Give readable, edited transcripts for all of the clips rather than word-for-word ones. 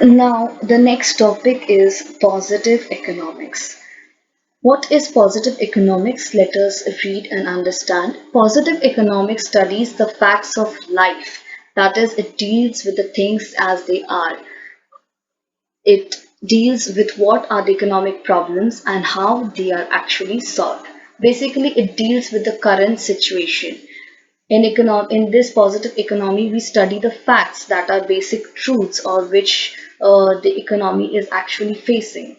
Now, the next topic is positive economics. What is positive economics? Let us read and understand. Positive economics studies the facts of life. That is, it deals with the things as they are. It deals with what are the economic problems and how they are actually solved. Basically, it deals with the current situation. In this positive economy, we study the facts that are basic truths or which the economy is actually facing.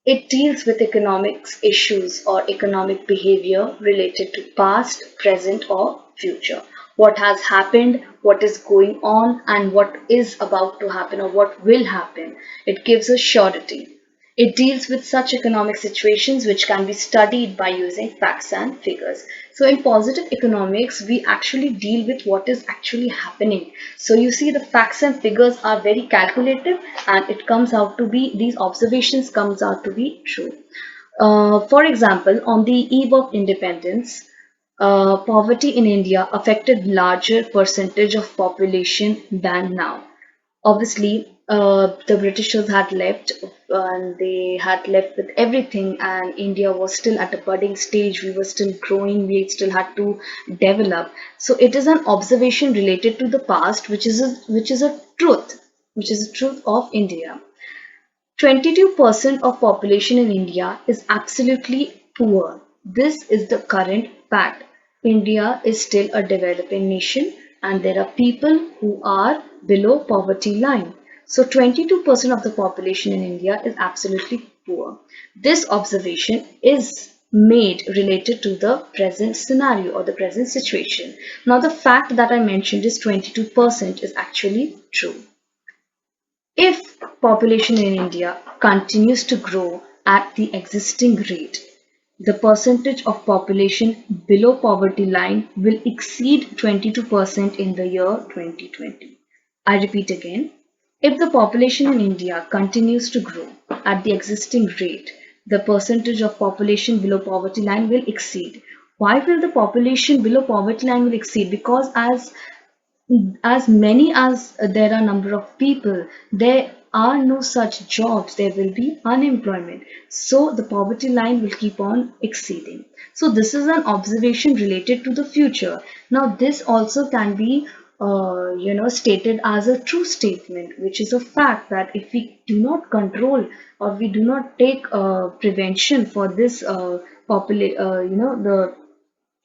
It deals with economics issues or economic behavior related to past, present, or future. What has happened, what is going on, and what is about to happen or what will happen. It gives us surety. It deals with such economic situations which can be studied by using facts and figures. So, in positive economics, we actually deal with what is actually happening. So, you see, the facts and figures are very calculative, and it comes out to be these observations comes out to be true. For example, on the eve of independence, poverty in India affected larger percentage of population than now. Obviously, the Britishers had left and they had left with everything, and India was still at a budding stage. We were still growing, we still had to develop. So, it is an observation related to the past, which is a truth, which is a truth of India. 22% of population in India is absolutely poor. This is the current fact. India is still a developing nation and there are people who are below poverty line. So 22% of the population in India is absolutely poor. This observation is made related to the present scenario or the present situation. Now the fact that I mentioned is 22% is actually true. If population in India continues to grow at the existing rate, the percentage of population below poverty line will exceed 22% in the year 2020. I repeat again, if the population in India continues to grow at the existing rate, the percentage of population below poverty line will exceed. Why will the population below poverty line will exceed? Because as many as there are number of people, there are no such jobs, there will be unemployment, so the poverty line will keep on exceeding. So this is an observation related to the future. Now this also can be stated as a true statement, which is a fact that if we do not control or we do not take prevention for this the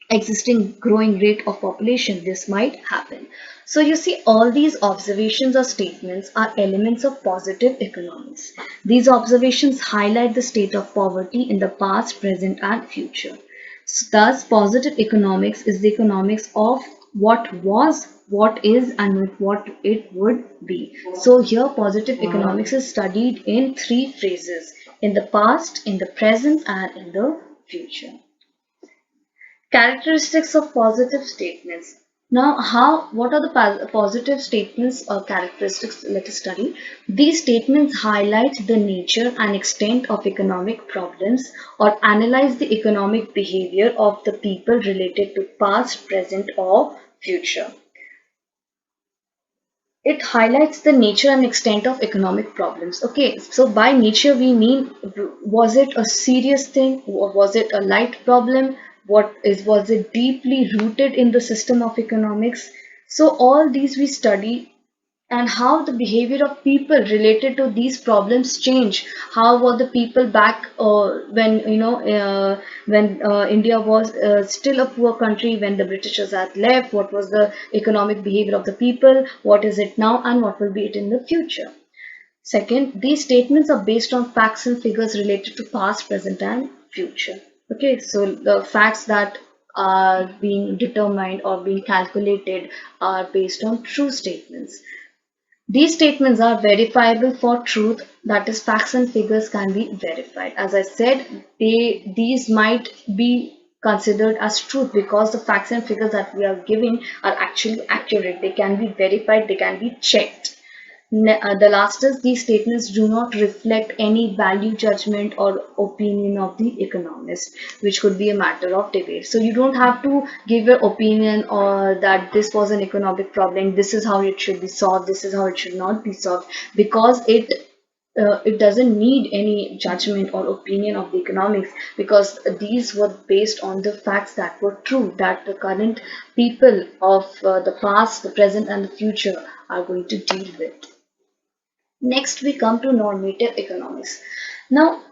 existing growing rate of population, this might happen. So you see, all these observations or statements are elements of positive economics. These observations highlight the state of poverty in the past, present, and future. So thus, positive economics is the economics of what was, what is, and what it would be. So here, positive economics is studied in three phases: in the past, in the present, and in the future. Characteristics of positive statements. Now, what are the positive statements or characteristics? Let us study. These statements highlight the nature and extent of economic problems or analyze the economic behavior of the people related to past, present, or future. It highlights the nature and extent of economic problems. Okay, so by nature we mean, was it a serious thing or was it a light problem? Was it deeply rooted in the system of economics? So all these we study, and how the behavior of people related to these problems change. How were the people back when India was still a poor country, when the Britishers had left? What was the economic behavior of the people? What is it now, and what will be it in the future? Second, these statements are based on facts and figures related to past, present, and future. Okay, so the facts that are being determined or being calculated are based on true statements. These statements are verifiable for truth, that is, facts and figures can be verified. As I said, these might be considered as truth because the facts and figures that we are giving are actually accurate. They can be verified, they can be checked. The last is these statements do not reflect any value judgment or opinion of the economist, which could be a matter of debate. So you don't have to give your opinion or that this was an economic problem, this is how it should be solved, this is how it should not be solved, because it doesn't need any judgment or opinion of the economics, because these were based on the facts that were true, that the current people of the past, the present, and the future are going to deal with. Next, we come to normative economics. Now,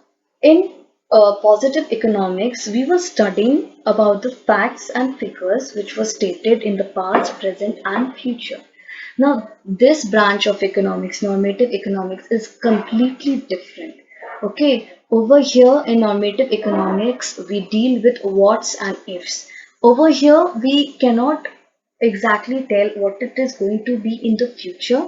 in positive economics, we were studying about the facts and figures which were stated in the past, present, and future. Now, this branch of economics, normative economics, is completely different. Okay, over here in normative economics, we deal with what's and ifs. Over here, we cannot exactly tell what it is going to be in the future,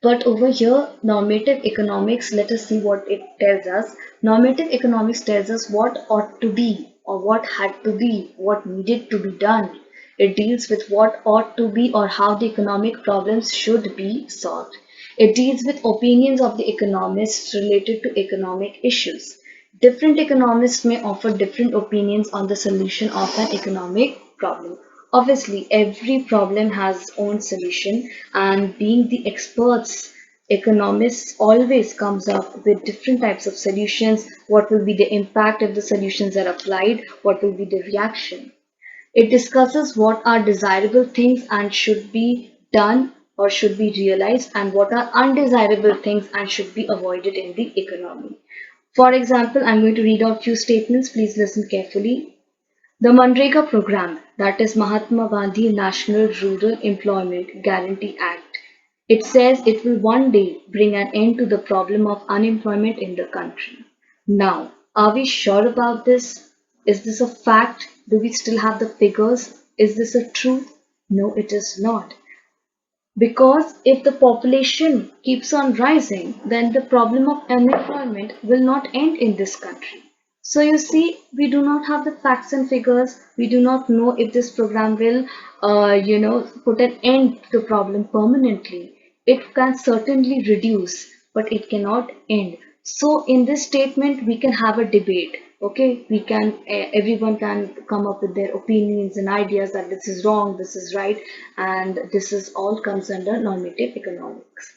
but over here, normative economics, let us see what it tells us. Normative economics tells us what ought to be, or what had to be, what needed to be done. It deals with what ought to be or how the economic problems should be solved. It deals with opinions of the economists related to economic issues. Different economists may offer different opinions on the solution of an economic problem. Obviously, every problem has its own solution, and being the experts, economists always comes up with different types of solutions. What will be the impact if the solutions are applied? What will be the reaction? It discusses what are desirable things and should be done or should be realized, and what are undesirable things and should be avoided in the economy. For example, I'm going to read out few statements. Please listen carefully. The Manrega program, that is Mahatma Gandhi National Rural Employment Guarantee Act, it says it will one day bring an end to the problem of unemployment in the country. Now, are we sure about this? Is this a fact? Do we still have the figures? Is this a truth? No, it is not. Because if the population keeps on rising, then the problem of unemployment will not end in this country. So you see, we do not have the facts and figures. We do not know if this program will, put an end to the problem permanently. It can certainly reduce, but it cannot end. So in this statement, we can have a debate. Okay, we can, everyone can come up with their opinions and ideas that this is wrong, this is right, and this is all comes under normative economics.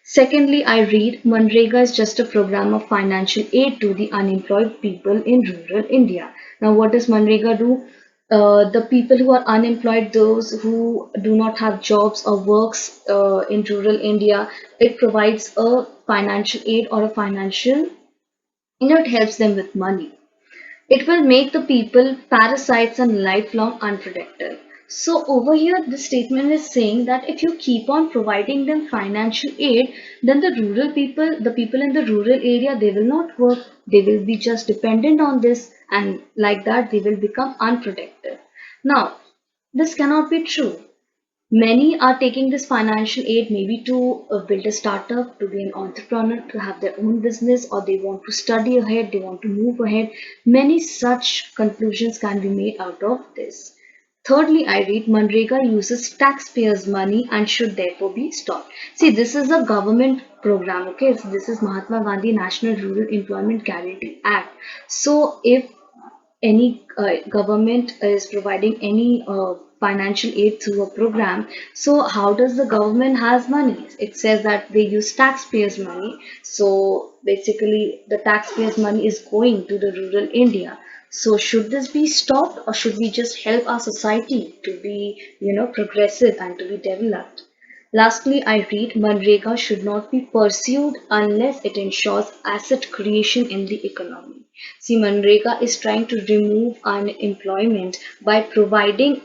Secondly, I read Manrega is just a program of financial aid to the unemployed people in rural India. Now, what does Manrega do? The people who are unemployed, those who do not have jobs or works in rural India, it provides a financial aid or a financial, it helps them with money. It will make the people parasites and lifelong unprotected. So over here, the statement is saying that if you keep on providing them financial aid, then the people in the rural area, they will not work. They will be just dependent on this, and like that, they will become unprotected. Now, this cannot be true. Many are taking this financial aid maybe to build a startup, to be an entrepreneur, to have their own business, or they want to study ahead, they want to move ahead. Many such conclusions can be made out of this. Thirdly, I read Manrega uses taxpayers' money and should therefore be stopped. See, this is a government program, okay? So this is Mahatma Gandhi National Rural Employment Guarantee Act. So if any government is providing any financial aid through a program, so how does the government has money? It says that they use taxpayers money. So basically the taxpayers money is going to the rural India. So should this be stopped, or should we just help our society to be, progressive and to be developed? Lastly, I read Manrega should not be pursued unless it ensures asset creation in the economy. See, Manrega is trying to remove unemployment by providing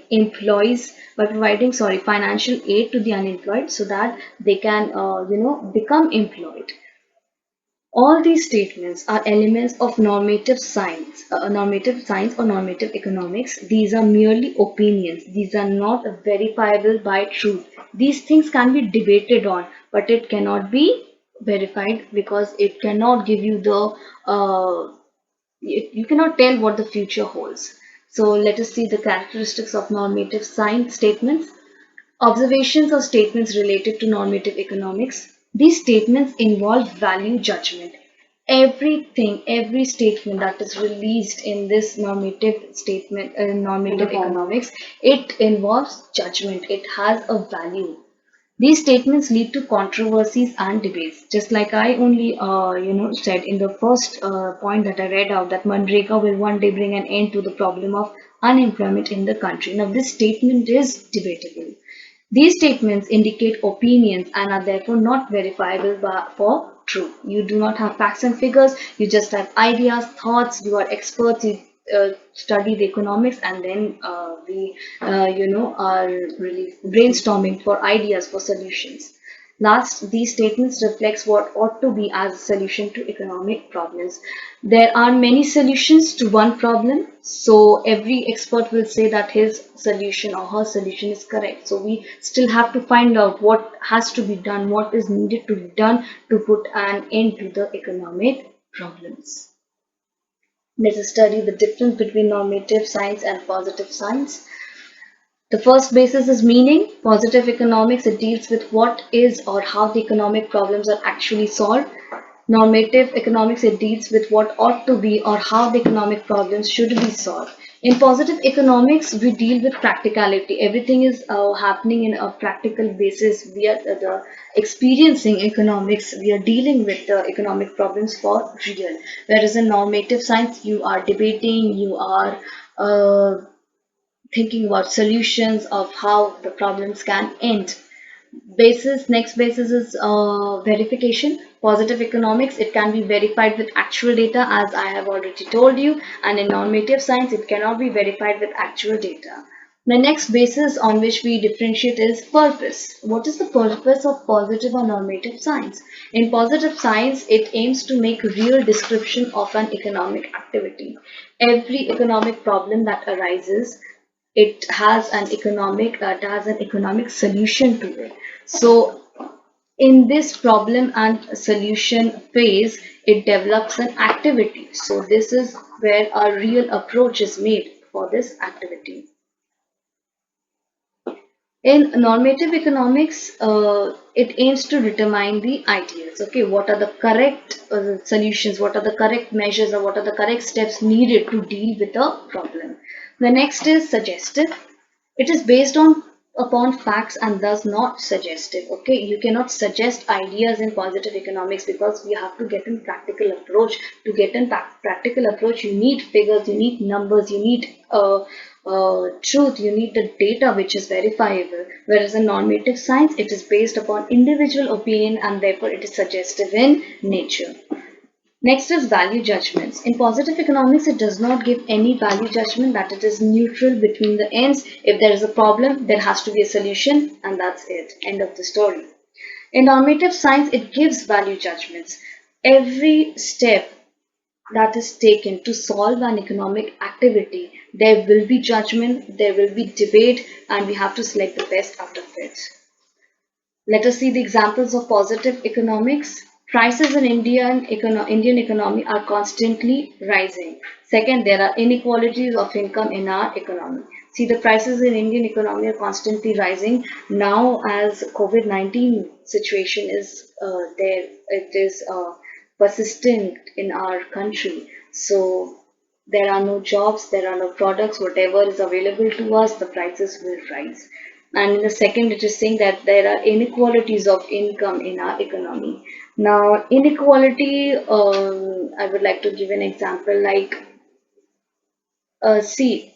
financial aid to the unemployed so that they can, become employed. All these statements are elements of normative science or normative economics. These are merely opinions. These are not verifiable by truth. These things can be debated on, but it cannot be verified because it cannot give you the, you cannot tell what the future holds. So let us see the characteristics of normative science statements. Observations or statements related to normative economics. These statements involve value judgment. Every statement that is released in this normative statement, normative economics, it involves judgment. It has a value. These statements lead to controversies and debates. Just like I only, said in the first point that I read out, that Manreka will one day bring an end to the problem of unemployment in the country. Now, this statement is debatable. These statements indicate opinions and are therefore not verifiable for truth. You do not have facts and figures, you just have ideas, thoughts, you are experts, you studied economics, and then are really brainstorming for ideas for solutions. Last, these statements reflects what ought to be as a solution to economic problems. There are many solutions to one problem, so every expert will say that his solution or her solution is correct. So we still have to find out what has to be done, what is needed to be done to put an end to the economic problems. Let us study the difference between normative science and positive science. The first basis is meaning. Positive economics, it deals with what is or how the economic problems are actually solved. Normative economics, it deals with what ought to be or how the economic problems should be solved. In positive economics, we deal with practicality. Everything is happening in a practical basis. We are experiencing economics. We are dealing with the economic problems for real. Whereas in normative science, you are debating, you are thinking about solutions of how the problems can end. Next basis is verification. Positive economics, it can be verified with actual data, as I have already told you, and in normative science, it cannot be verified with actual data. The next basis on which we differentiate is purpose. What is the purpose of positive or normative science? In positive science, it aims to make real description of an economic activity. Every economic problem that arises, it has an economic solution to it. So in this problem and solution phase, it develops an activity. So this is where a real approach is made for this activity. In normative economics, it aims to determine the ideals. Okay, what are the correct solutions, what are the correct measures, or what are the correct steps needed to deal with a problem. The next is suggestive. It is based on upon facts and thus not suggestive. Okay, you cannot suggest ideas in positive economics because you have to get in practical approach. To get in practical approach, you need figures, you need numbers, you need truth, you need the data which is verifiable. Whereas in normative science, it is based upon individual opinion and therefore it is suggestive in nature. Next is value judgments. In positive economics, it does not give any value judgment, that it is neutral between the ends. If there is a problem, there has to be a solution, and that's it. End of the story. In normative science, it gives value judgments. Every step that is taken to solve an economic activity, there will be judgment, there will be debate, and we have to select the best out of it. Let us see the examples of positive economics. Prices in Indian economy are constantly rising. Second, there are inequalities of income in our economy. See, the prices in Indian economy are constantly rising. Now, as COVID-19 situation is there, it is persistent in our country. So there are no jobs, there are no products, whatever is available to us, the prices will rise. And in the second, it is saying that there are inequalities of income in our economy. Now, inequality, I would like to give an example like, see,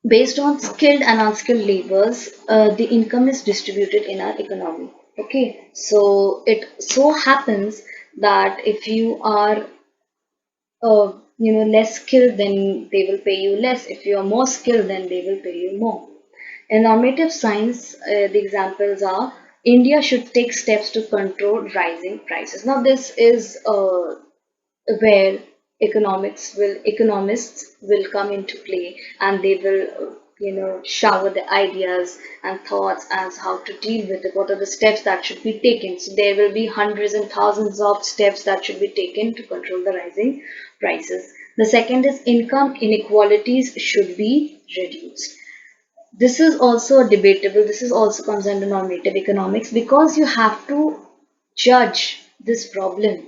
based on skilled and unskilled labors, the income is distributed in our economy. Okay, so it so happens that if you are less skilled, then they will pay you less. If you are more skilled, then they will pay you more. In normative science, the examples are India should take steps to control rising prices. Now, this is where economists will come into play, and they will shower the ideas and thoughts as how to deal with it, what are the steps that should be taken. So there will be hundreds and thousands of steps that should be taken to control the rising prices. The second is income inequalities should be reduced. This is also debatable. This is also comes under normative economics because you have to judge this problem,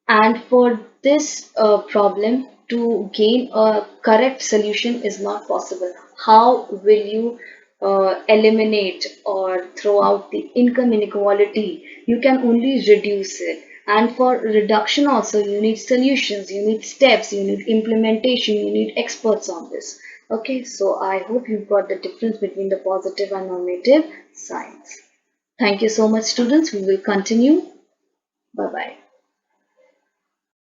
and for this problem to gain a correct solution is not possible. How will you eliminate or throw out the income inequality? You can only reduce it. And for reduction also, you need solutions, you need steps, you need implementation, you need experts on this. Okay, so I hope you got the difference between the positive and normative science. Thank you so much, students. We will continue. Bye bye.